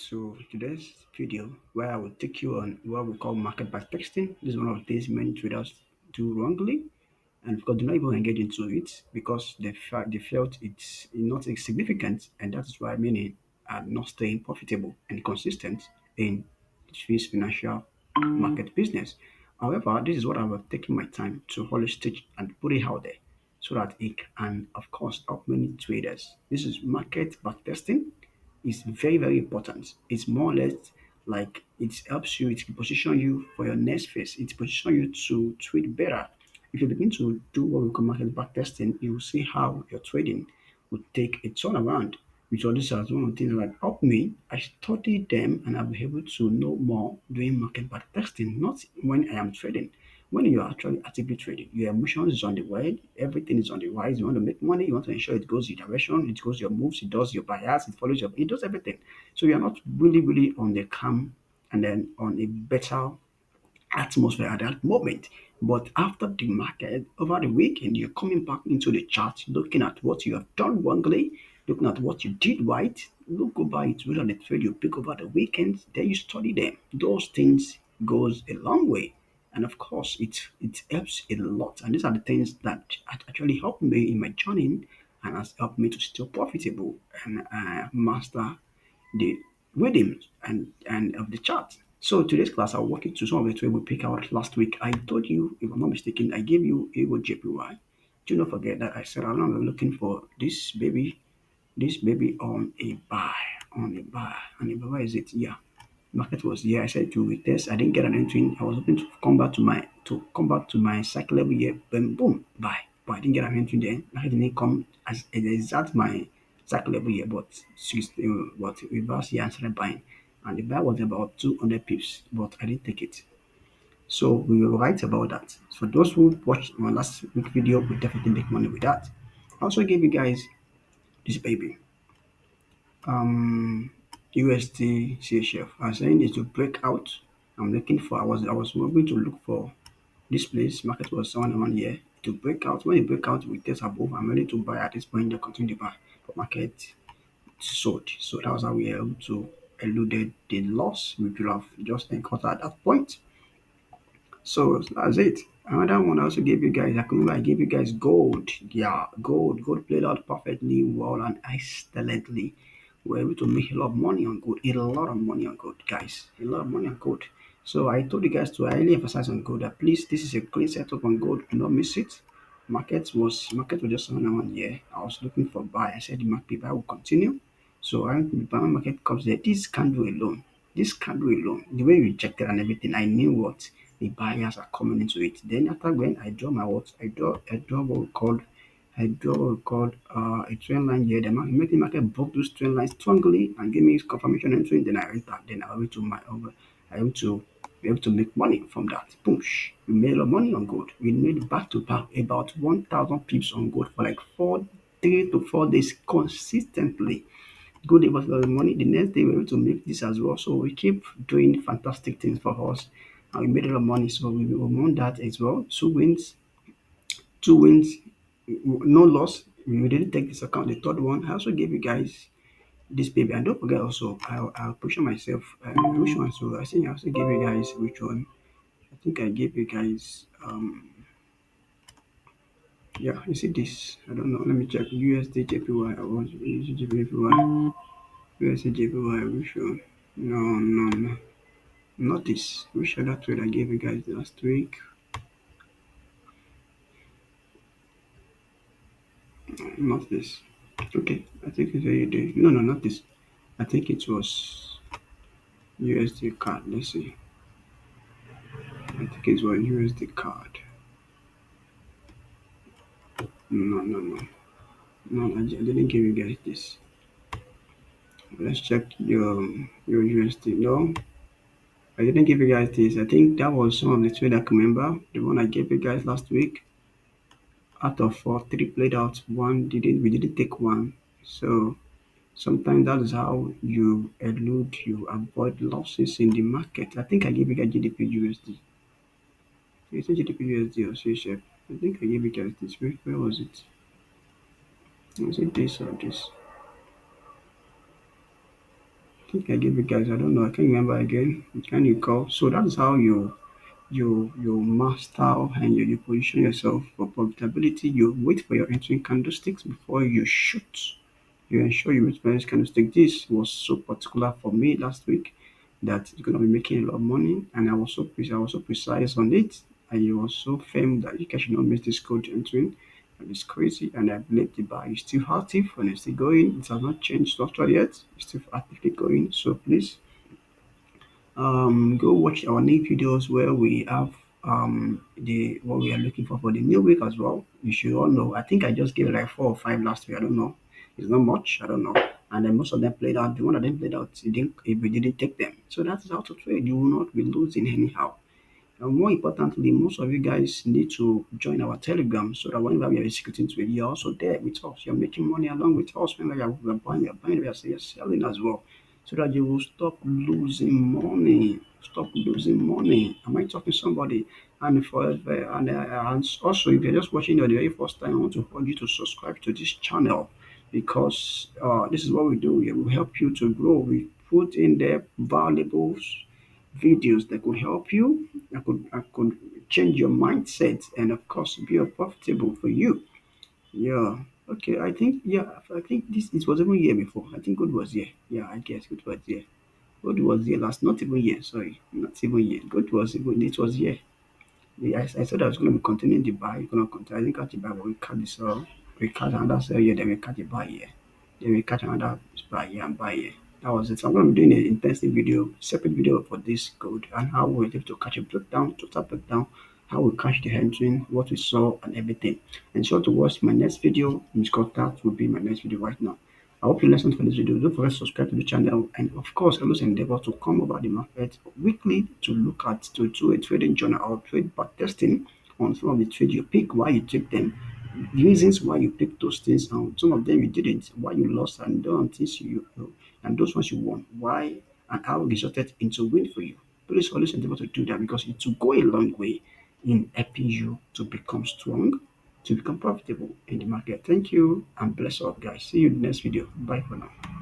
to today's video where I will take you on what we call market backtesting. This is one of the things many traders do wrongly and because they not even engage into it because they felt it's not significant, and that's why many are not staying profitable and consistent in this financial market business. However, this is what I will taking my time to always teach and put it out there so that it can, of course, help many traders. This is market backtesting. It's very, very important. It's more or less like it helps you, it position you for your next phase. It position you to trade better. If you begin to do what we call market backtesting, you will see how your trading would take a turnaround. Which all this is one of the things that help me. I study them and I'll be able to know more doing market backtesting, not when I am trading. When you are actually actively trading, your emotions is on the way, everything is on the rise. You want to make money, you want to ensure it goes your direction, it goes your moves, it does your bias, it does everything. So you're not really, really on the calm and then on a better atmosphere at that moment. But after the market, over the weekend, you're coming back into the chart, looking at what you have done wrongly, looking at what you did right, look over it, whether the trade you pick over the weekend, then you study them. Those things goes a long way. And of course, it helps a lot. And these are the things that actually helped me in my journey and has helped me to still profitable and master the rhythms and of the chart. So today's class, I'll walk you through some of the trade we picked out last week. I told you, if I'm not mistaken, I gave you EURJPY. Do not forget that I said I'm looking for this baby on a buy. And a buy, where is it? Yeah, market was here. I said to retest. I didn't get an entry. I was hoping to come back to my cycle level here. Then boom, buy. But I didn't get an entry there. Market didn't come as exact my cycle level here, but what reverse here and started buying. And the buy was about 200 pips, but I didn't take it. So we were right about that. For those who watched my last week video, we definitely make money with that. I also gave you guys this baby. USD CHF. I was saying it to break out. I'm looking for. I was moving to look for this place. Market was on around here to break out. When it break out, we test above. I'm ready to buy at this point. They continue to buy, but market sold. So that was how we were able to eluded the loss. We could have just encountered at that point. So that's it. Another one I also gave you guys, I can remember I gave you guys gold. Yeah, gold. Gold played out perfectly well and excellently. We were able to make a lot of money on gold. A lot of money on gold, guys. A lot of money on gold. So I told you guys to highly emphasize on gold. That please, this is a clean setup on gold. Do not miss it. Market was just on one year. I was looking for buy. I said the market buy will continue. So I the buy market comes there. This candle alone, the way we checked it and everything, I knew what the buyers are coming into it. Then after when I draw my what I draw what we called a trend line here. The market make the market broke those trend lines strongly and give me confirmation entry. Then I enter. Then I went to my over. I able to be able to make money from that. Push. We made a lot of money on gold. We made back to back about 1,000 pips on gold for like 3 to 4 days consistently. Good give us a lot of money. The next day we were able to make this as well. So we keep doing fantastic things for us. And we made a lot of money. So we won that as well. Two wins, no loss. We didn't take this account. The third one, I also gave you guys this baby. And don't forget also, I'll push on myself. Which one? So I think I also gave you guys which one. I think I gave you guys yeah, you see this. I don't know. Let me check. USDJPY. I was USDJPY. USDJPY. Which one? No, no, no. Not this. Which other trade I gave you guys last week? Not this. Okay, I think it's AUD. No, no, not this. I think it was USD card. Let's see. I think it was USD card. No, no, no. No, I didn't give you guys this. Let's check your USD. No, I didn't give you guys this. I think that was some of the trade I can remember. The one I gave you guys last week. Out of four, three played out. One didn't. We didn't take one. So sometimes that is how you elude, you avoid losses in the market. I think I gave you guys GBPUSD. Is it GBPUSD or CHF? I think I gave you guys this. Where was it? Was it this or this? think I gave you guys. I don't know. I can't remember again. Can you recall? So that is how you master and you position yourself for profitability. You wait for your entering candlesticks before you shoot. You ensure you wait for this candlestick. This was so particular for me last week that you're gonna be making a lot of money, and I was so precise on it, and you was so firm that you guys should not miss this code entering. And it's crazy, and I believe the buy is still active and it's still going. It has not changed structure yet. It's still actively going. So please go watch our new videos where we have the what we are looking for the new week as well. You should all know. I think I just gave like 4 or 5 last week. I don't know. It's not much. I don't know. And then most of them played out. The one that didn't play out, it didn't, if we didn't take them. So that is how to trade. You will not be losing anyhow. And more importantly, most of you guys need to join our Telegram so that whenever we are executing trade, you're also there with us. You're making money along with us. Whenever you're buying, you're selling as well. So that you will stop losing money. Stop losing money. Am I talking to somebody? And and also, if you're just watching it the very first time, I want to urge you to subscribe to this channel because this is what we do. We will help you to grow. We put in there valuable videos that could help you, that could change your mindset, and of course be profitable for you. Yeah. Okay. I think I think this it was even here before. I think good was here. Yeah. I guess good was here. Good was here last. Not even here. Sorry. Not even here. Good was even it was here. Yeah, I said I was going to be continuing the buy. Going to continue. I didn't catch the buy, but we cut this sell. We cut another sell here. Then we cut the buy here. Then we catch another buy here and buy here. That was it. So I'm going to be doing an intensive video, separate video for this code and how we're able to catch a breakdown, total breakdown, how we catch the entering, what we saw, and everything. And sure to watch my next video because that will be my next video right now. I hope you listened for this video. Don't forget to subscribe to the channel and of course always endeavor to come over the market weekly to look at to do a trading journal or trade back testing on some of the trades you pick, why you take them, reasons why you pick those things, and some of them you didn't, why you lost, and those things and those ones you won, why and how it resulted into win for you. Please always endeavor to do that because it will go a long way in helping you to become strong, to become profitable in the market. Thank you and bless all guys. See you in the next video. Bye for now.